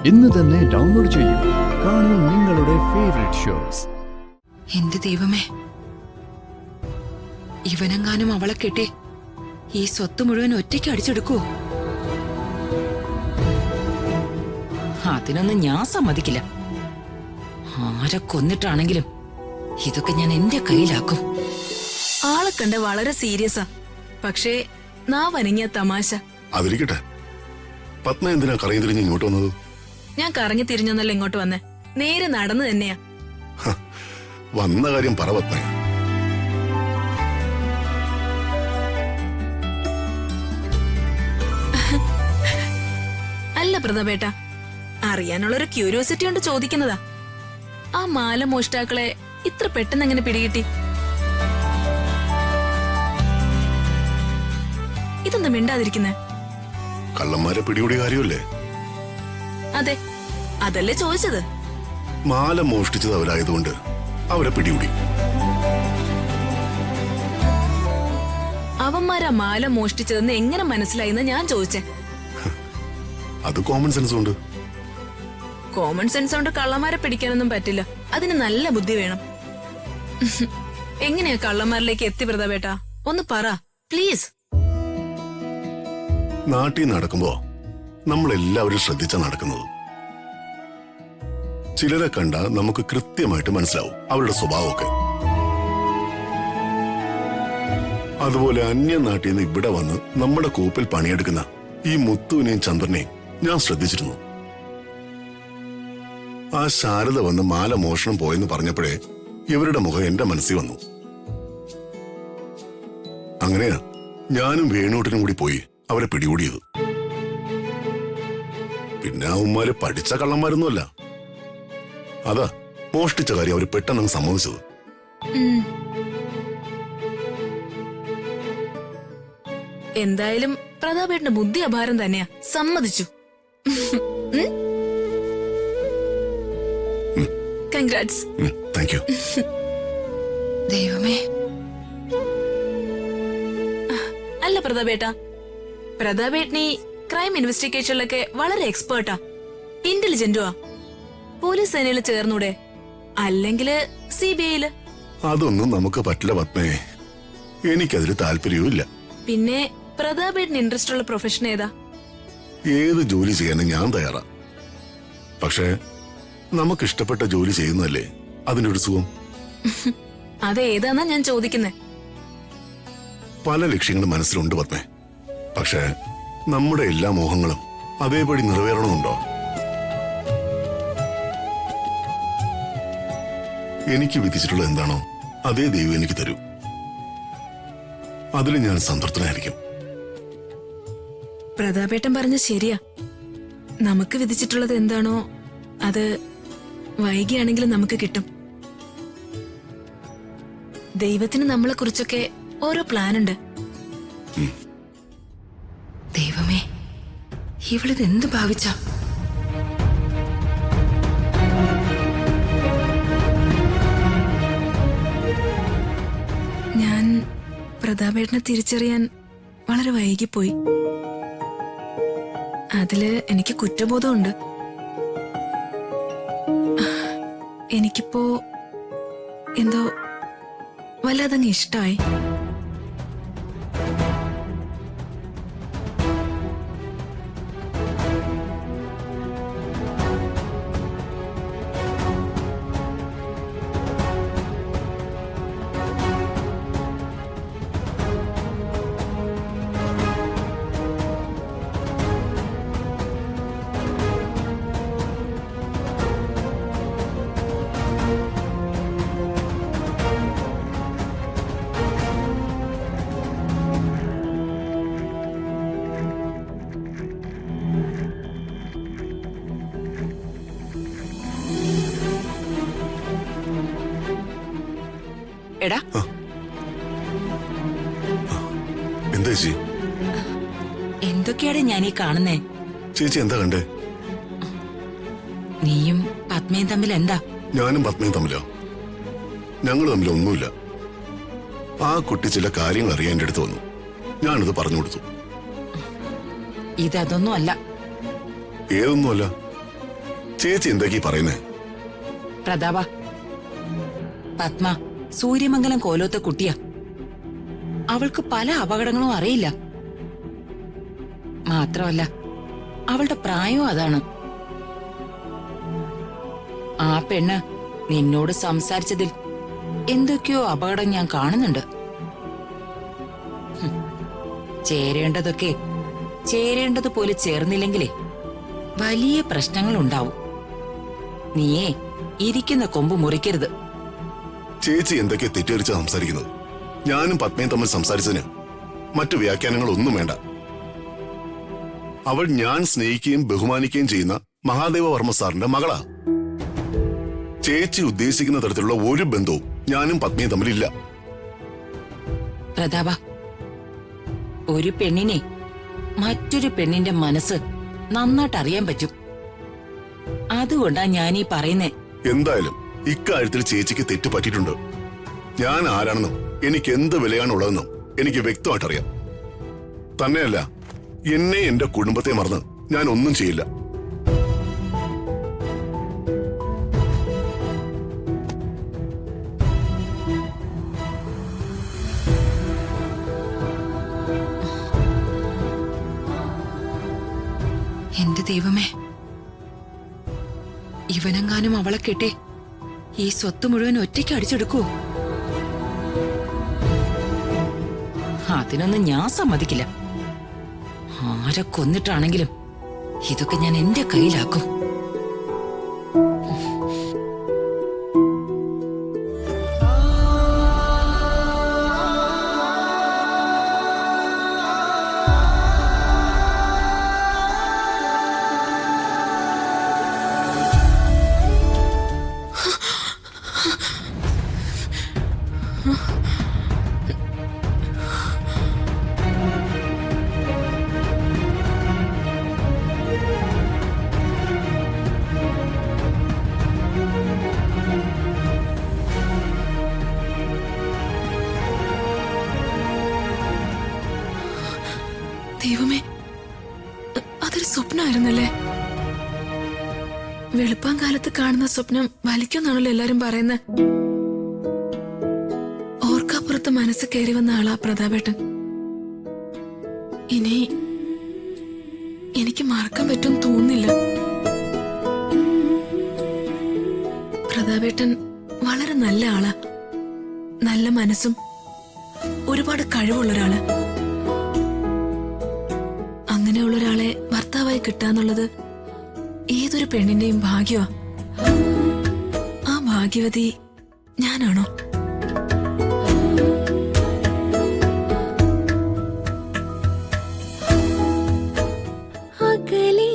ഇന്ന് തന്നെ ഡൗൺലോഡ് ചെയ്യൂ. കാണൂ നിങ്ങളുടെ ഫേവറേറ്റ് ഷോസ്. എന്റെ ദൈവമേ, ഇവനെങ്ങാനും അവളെ കെട്ടി ഈ സ്വത്ത് മുഴുവൻ ഒറ്റയ്ക്ക് അടിച്ചെടുക്കുവോ? അതിനൊന്നും ഞാൻ സമ്മതിക്കില്ല. ആരെ കൊന്നിട്ടാണെങ്കിലും ഇതൊക്കെ ഞാൻ എന്റെ കയ്യിലാക്കും. ആളെ കണ്ട വളരെ സീരിയസാ, പക്ഷേ നാവനങ്ങിയ തമാശ. അതിരിക്കട്ടെ, പത്മ എന്തിനാ കറങ്ങി തിരിഞ്ഞ് ഇങ്ങോട്ട് വന്നത്? ഞാൻ കറങ്ങി തിരിഞ്ഞൊന്നല്ല ഇങ്ങോട്ട് വന്നേ, നേരെ നടന്നു തന്നെയാ. വന്ന കാര്യം പറ പത്മ. അല്ല പ്രതാപേട്ട, അറിയാനുള്ളൊരു ക്യൂരിയോസിറ്റി കൊണ്ട് ചോദിക്കുന്നതാ. ആ മാല മോഷ്ടാക്കളെ ഇത്ര പെട്ടെന്ന് എങ്ങനെ പിടികിട്ടി? ഇതെന്താ മിണ്ടാതിരിക്കുന്നേ? കള്ളന്മാരെ പിടികൂടിയ കാര്യമല്ലേ? അതെ, അതല്ലേ ചോദിച്ചത്. മാല മോഷ്ടിച്ചത് അവരായതുകൊണ്ട് അവരെ പിടികൂടി. അവന്മാരാ മാല മോഷ്ടിച്ചതെന്ന് എങ്ങനെ മനസ്സിലായിന്ന് ഞാൻ ചോദിച്ചേ. അത് കോമൺ സെൻസ് ഉണ്ട്. കോമൺ സെൻസ് കൊണ്ട് കള്ളന്മാരെ പിടിക്കാനൊന്നും പറ്റില്ല, അതിന് നല്ല ബുദ്ധി വേണം. എങ്ങനെയാ കള്ളന്മാരിലേക്ക് എത്തി പ്രതാപേട്ട? ഒന്ന് പറ പ്ലീസ്. നാട്ടിൽ നടക്കുമ്പോ നമ്മളെല്ലാവരും ശ്രദ്ധിച്ചാ നടക്കുന്നത്. ചിലരെ കണ്ട നമുക്ക് കൃത്യമായിട്ട് മനസ്സിലാവും അവരുടെ സ്വഭാവമൊക്കെ. അതുപോലെ അന്യനാട്ടിൽ നിന്ന് ഇവിടെ വന്ന് നമ്മുടെ കൂപ്പിൽ പണിയെടുക്കുന്ന ഈ മുത്തുവിനെയും ചന്ദ്രനെയും ഞാൻ ശ്രദ്ധിച്ചിരുന്നു. ആ ശാരദ വന്ന് മാല മോഷണം പോയെന്ന് പറഞ്ഞപ്പോഴേ ഇവരുടെ മുഖം എന്റെ മനസ്സിൽ വന്നു. അങ്ങനെയാ ഞാനും വേണൂട്ടിനും കൂടി പോയി അവരെ പിടികൂടിയത്. പിന്നെ അവന്മാര് പഠിച്ച കള്ളന്മാരൊന്നുമല്ല. അതാ മോഷ്ടിച്ച കാര്യം അവര് പെട്ടെന്ന് സമ്മതിച്ചത്. എന്തായാലും പ്രതാപേട്ടന്റെ ബുദ്ധി അപാരം തന്നെയാ, സമ്മതിച്ചു. കൺഗ്രാറ്റ്സ്. Thank you. ദൈവമേ, അല്ല പ്രതാപേട്ട, പ്രതാപേട്ടനി ക്രൈം ഇൻവെസ്റ്റിഗേഷനിലൊക്കെ വളരെ എക്സ്പേർട്ടാ, ഇന്റലിജന്റുവാ. പോലീസ് സേനയിൽ ചേർന്നൂടെ? അല്ലെങ്കില് CBI-ല്? അതൊന്നും നമുക്ക് പറ്റില്ല പത്മേ. എനിക്കതിൽ താല്പര്യവുമില്ല. പിന്നെ പ്രതാപേട്ടന് ഇൻട്രസ്റ്റ് ഉള്ള പ്രൊഫഷൻ ഏതാ? ഏത് ജോലി ചെയ്യാനും ഞാൻ തയ്യാറാ. പക്ഷേ നമുക്കിഷ്ടപ്പെട്ട ജോലി ചെയ്യുന്നതല്ലേ അതിന്റെ ഒരു സുഖം. അതേതാന്നാ ഞാൻ ചോദിക്കുന്നേ. പല ലക്ഷ്യങ്ങളും മനസ്സിലുണ്ട് പത്മേ. പക്ഷേ നമ്മുടെ എല്ലാ മോഹങ്ങളും അതേപടി നിറവേറണമെന്നുണ്ടോ? എനിക്ക് വിധിച്ചിട്ടുള്ളത് എന്താണോ അതേ ദൈവം എനിക്ക് തരൂ. അതിൽ ഞാൻ സംതൃപ്തനായിരിക്കും. പ്രതാപേട്ടൻ പറഞ്ഞ ശരിയാ. നമുക്ക് വിധിച്ചിട്ടുള്ളത് എന്താണോ അത് വൈകിയാണെങ്കിലും നമുക്ക് കിട്ടും. ദൈവത്തിന് നമ്മളെ കുറിച്ചൊക്കെ ഓരോ പ്ലാനുണ്ട്. ദൈവമേ, ഇവളിത് എന്ത് ഭാവിച്ച? ഞാൻ പ്രതാപേട്ടനെ തിരിച്ചറിയാൻ വളരെ വൈകിപ്പോയി. അതില് എനിക്ക് കുറ്റബോധമുണ്ട്. എനിക്കിപ്പോ എന്തോ വല്ലാതങ്ങ് ഇഷ്ടായി. എടാ, എന്താ ചേച്ചി? എന്തൊക്കെയാണ് ഞാൻ ഈ കാണുന്നേ? ചേച്ചി എന്താ കണ്ടേ? നീയും പത്മയും തമ്മിൽ എന്താ? ഞാനും പത്മയും തമ്മിലോ? ഞങ്ങൾ തമ്മിൽ ഒന്നുമില്ല. ആ കുട്ടി ചില കാര്യങ്ങൾ അറിയാൻ എൻ്റെ അടുത്ത് വന്നു. ഞാനത് പറഞ്ഞു കൊടുത്തു. ഇതൊന്നും അല്ല. ഏതൊന്നുമല്ല? ചേച്ചി എന്തൊക്കെയാ പറയുന്നേ? പ്രതാപ, പത്മ സൂര്യമംഗലം കോലോത്തെ കുട്ടിയാ. അവൾക്ക് പല അപകടങ്ങളും അറിയില്ല. മാത്രമല്ല അവളുടെ പ്രായവും അതാണ്. ആ പെണ്ണ് നിന്നോട് സംസാരിച്ചതിൽ എന്തൊക്കെയോ അപകടം ഞാൻ കാണുന്നുണ്ട്. ചേരേണ്ടതൊക്കെ ചേരേണ്ടതുപോലെ ചേർന്നില്ലെങ്കിലേ വലിയ പ്രശ്നങ്ങൾ ഉണ്ടാവും. നീയേ ഇരിക്കുന്ന കൊമ്പ് മുറിക്കരുത്. ചേച്ചി എന്തൊക്കെയാ തെറ്റിദ്ധരിച്ചാ സംസാരിക്കുന്നത്? ഞാനും പത്മയും തമ്മിൽ സംസാരിച്ചതിന് മറ്റു വ്യാഖ്യാനങ്ങളൊന്നും വേണ്ട. അവൾ ഞാൻ സ്നേഹിക്കുകയും ബഹുമാനിക്കുകയും ചെയ്യുന്ന മഹാദേവവർമ്മ സാറിന്റെ മകളാ. ചേച്ചി ഉദ്ദേശിക്കുന്ന തരത്തിലുള്ള ഒരു ബന്ധവും ഞാനും പത്നിയും തമ്മിലില്ല. പ്രതാപ, ഒരു പെണ്ണിനെ മറ്റൊരു പെണ്ണിന്റെ മനസ്സ് നന്നായിട്ട് അറിയാൻ പറ്റും. അതുകൊണ്ടാ ഞാനീ പറയുന്നേ. എന്തായാലും ഇക്കാര്യത്തിൽ ചേച്ചിക്ക് തെറ്റ് പറ്റിയിട്ടുണ്ട്. ഞാൻ ആരാണെന്നും എനിക്ക് എന്ത് വിലയാണുള്ളതെന്നും എനിക്ക് വ്യക്തമായിട്ടറിയാം. തന്നെയല്ല, എന്നെ എന്റെ കുടുംബത്തെ മറന്ന് ഞാൻ ഒന്നും ചെയ്യില്ല. എന്റെ ദൈവമേ, ഇവനെങ്ങാനും അവളെ കെട്ടേ ഈ സ്വത്ത് മുഴുവൻ ഒറ്റയ്ക്ക് അടിച്ചെടുക്കൂ? അതിനൊന്നും ഞാൻ സമ്മതിക്കില്ല. ആരെ കൊന്നിട്ടാണെങ്കിലും ഇതൊക്കെ ഞാൻ എന്റെ കയ്യിലാക്കും. ദൈവമേ, അതൊരു സ്വപ്നമായിരുന്നല്ലേ? വെളുപ്പാൻ കാലത്ത് കാണുന്ന സ്വപ്നം വലിക്കുന്നാണല്ലോ എല്ലാരും പറയുന്നത്. ഓർക്കാപ്പുറത്ത് മനസ്സ് കയറി വന്ന ആളാ പ്രതാപേട്ടൻ. ഇനി എനിക്ക് മറക്കാൻ പറ്റും തോന്നുന്നില്ല. പ്രതാപേട്ടൻ വളരെ നല്ല ആളാ. നല്ല മനസ്സും ഒരുപാട് കഴിവുള്ളൊരാള്. അങ്ങനെയുള്ള ഒരാളെ ഭർത്താവായി കിട്ടാന്നുള്ളത് ഏതൊരു പെണ്ണിന്റെയും ഭാഗ്യമാ. ആ ഭാഗ്യവതി ഞാനാണോ? അകലെ